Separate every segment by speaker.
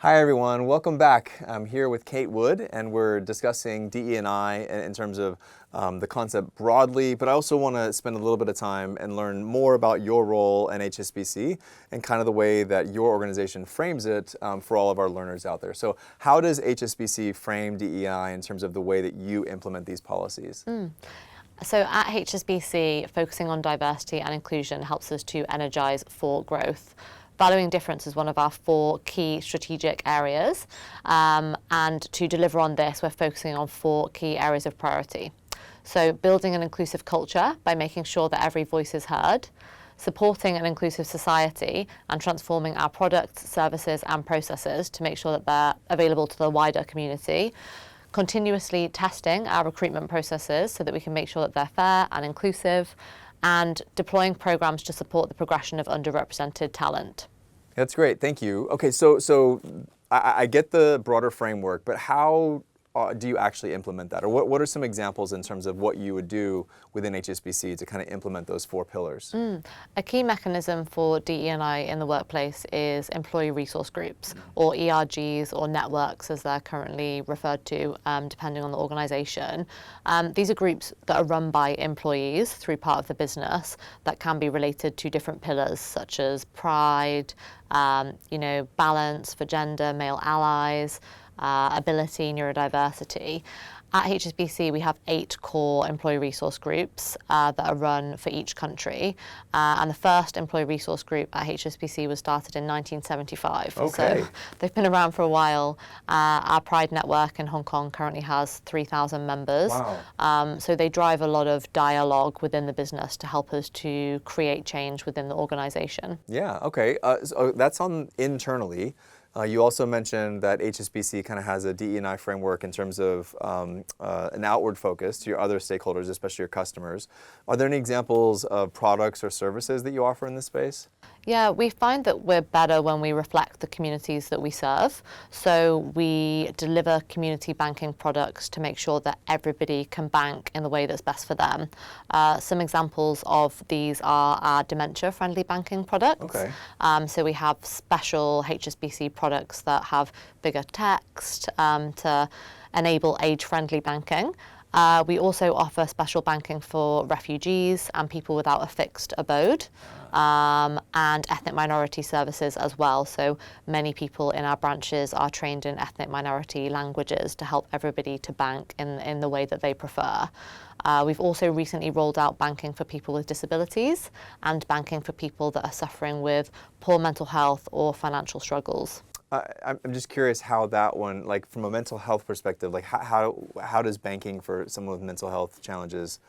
Speaker 1: Hi everyone, welcome back. I'm here with Kate Wood and we're discussing DE&I in terms of the concept broadly, but I also want to spend a little bit of time and learn more about your role in HSBC and kind of the way that your organization frames it for all of our learners out there. So how does HSBC frame DEI in terms of the way that you implement these policies?
Speaker 2: So at HSBC, focusing on diversity and inclusion helps us to energize for growth. Valuing difference is one of our 4 key strategic areas, and to deliver on this, we're focusing on 4 key areas of priority. So building an inclusive culture by making sure that every voice is heard, supporting an inclusive society and transforming our products, services and processes to make sure that they're available to the wider community, continuously testing our recruitment processes so that we can make sure that they're fair and inclusive, and deploying programs to support the progression of underrepresented talent.
Speaker 1: That's great, thank you. Okay, so I get the broader framework, but how do you actually implement that? Or what are some examples in terms of what you would do within HSBC to kind of implement those 4 pillars?
Speaker 2: A key mechanism for DE&I in the workplace is employee resource groups, or ERGs, or networks as they're currently referred to, depending on the organisation. These are groups that are run by employees through part of the business that can be related to different pillars such as pride, balance for gender, male allies, ability, neurodiversity. At HSBC, we have 8 core employee resource groups that are run for each country. And the first employee resource group at HSBC was started in 1975.
Speaker 1: Okay.
Speaker 2: So they've been around for a while. Our Pride network in Hong Kong currently has 3,000 members.
Speaker 1: Wow.
Speaker 2: So they drive a lot of dialogue within the business to help us to create change within the organisation.
Speaker 1: Yeah, okay. So that's on internally. You also mentioned that HSBC kind of has a DE&I framework in terms of an outward focus to your other stakeholders, especially your customers. Are there any examples of products or services that you offer in this space?
Speaker 2: Yeah, we find that we're better when we reflect the communities that we serve. So we deliver community banking products to make sure that everybody can bank in the way that's best for them. Some examples of these are our dementia-friendly banking products.
Speaker 1: Okay.
Speaker 2: So we have special HSBC products that have bigger text to enable age-friendly banking. We also offer special banking for refugees and people without a fixed abode, and ethnic minority services as well. So many people in our branches are trained in ethnic minority languages to help everybody to bank in the way that they prefer. We've also recently rolled out banking for people with disabilities and banking for people that are suffering with poor mental health or financial struggles.
Speaker 1: I'm just curious how that one, like from a mental health perspective, like how does banking for someone with mental health challenges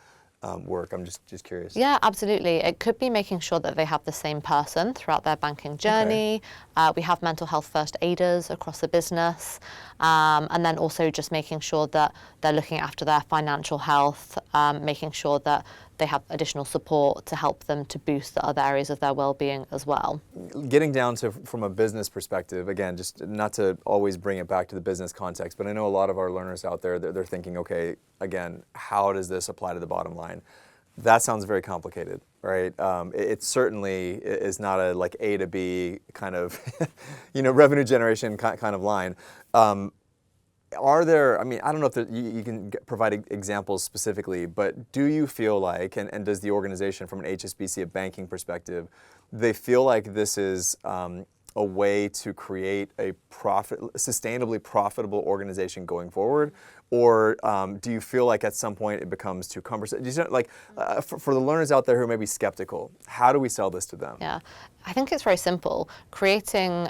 Speaker 1: work? I'm just curious.
Speaker 2: Yeah, absolutely. It could be making sure that they have the same person throughout their banking journey. Okay. We have mental health first aiders across the business. And then also just making sure that they're looking after their financial health, making sure that they have additional support to help them to boost the other areas of their well-being as well.
Speaker 1: Getting down to from a business perspective, again, just not to always bring it back to the business context, but I know a lot of our learners out there, they're thinking, okay, again, how does this apply to the bottom line? That sounds very complicated, right? It certainly is not a like A to B kind of, revenue generation kind of line. Are there, I mean, I don't know if you can provide examples specifically, but do you feel like, and does the organization from an HSBC, a banking perspective, they feel like this is a way to create a sustainably profitable organization going forward? Or do you feel like at some point it becomes too cumbersome? For the learners out there who may be skeptical, how do we sell this to them?
Speaker 2: Yeah, I think it's very simple. Creating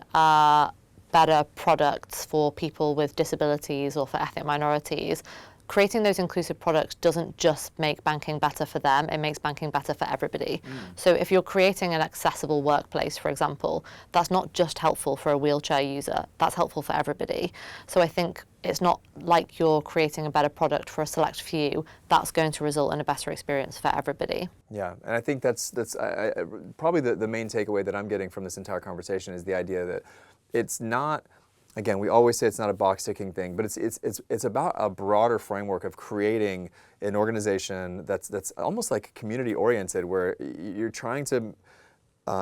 Speaker 2: better products for people with disabilities or for ethnic minorities, creating those inclusive products doesn't just make banking better for them, it makes banking better for everybody. So if you're creating an accessible workplace, for example, that's not just helpful for a wheelchair user, that's helpful for everybody. So I think it's not like you're creating a better product for a select few, that's going to result in a better experience for everybody.
Speaker 1: Yeah, and I think that's probably the main takeaway that I'm getting from this entire conversation is the idea that it's not, again, we always say it's not a box ticking thing, but it's about a broader framework of creating an organization that's almost like community oriented, where you're trying to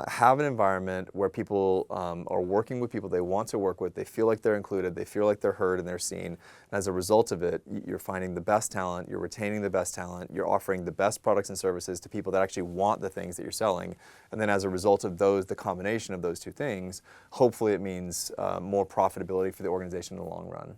Speaker 1: have an environment where people are working with people they want to work with, they feel like they're included, they feel like they're heard and they're seen. And as a result of it, you're finding the best talent, you're retaining the best talent, you're offering the best products and services to people that actually want the things that you're selling. And then as a result of those, the combination of those two things, hopefully it means more profitability for the organization in the long run.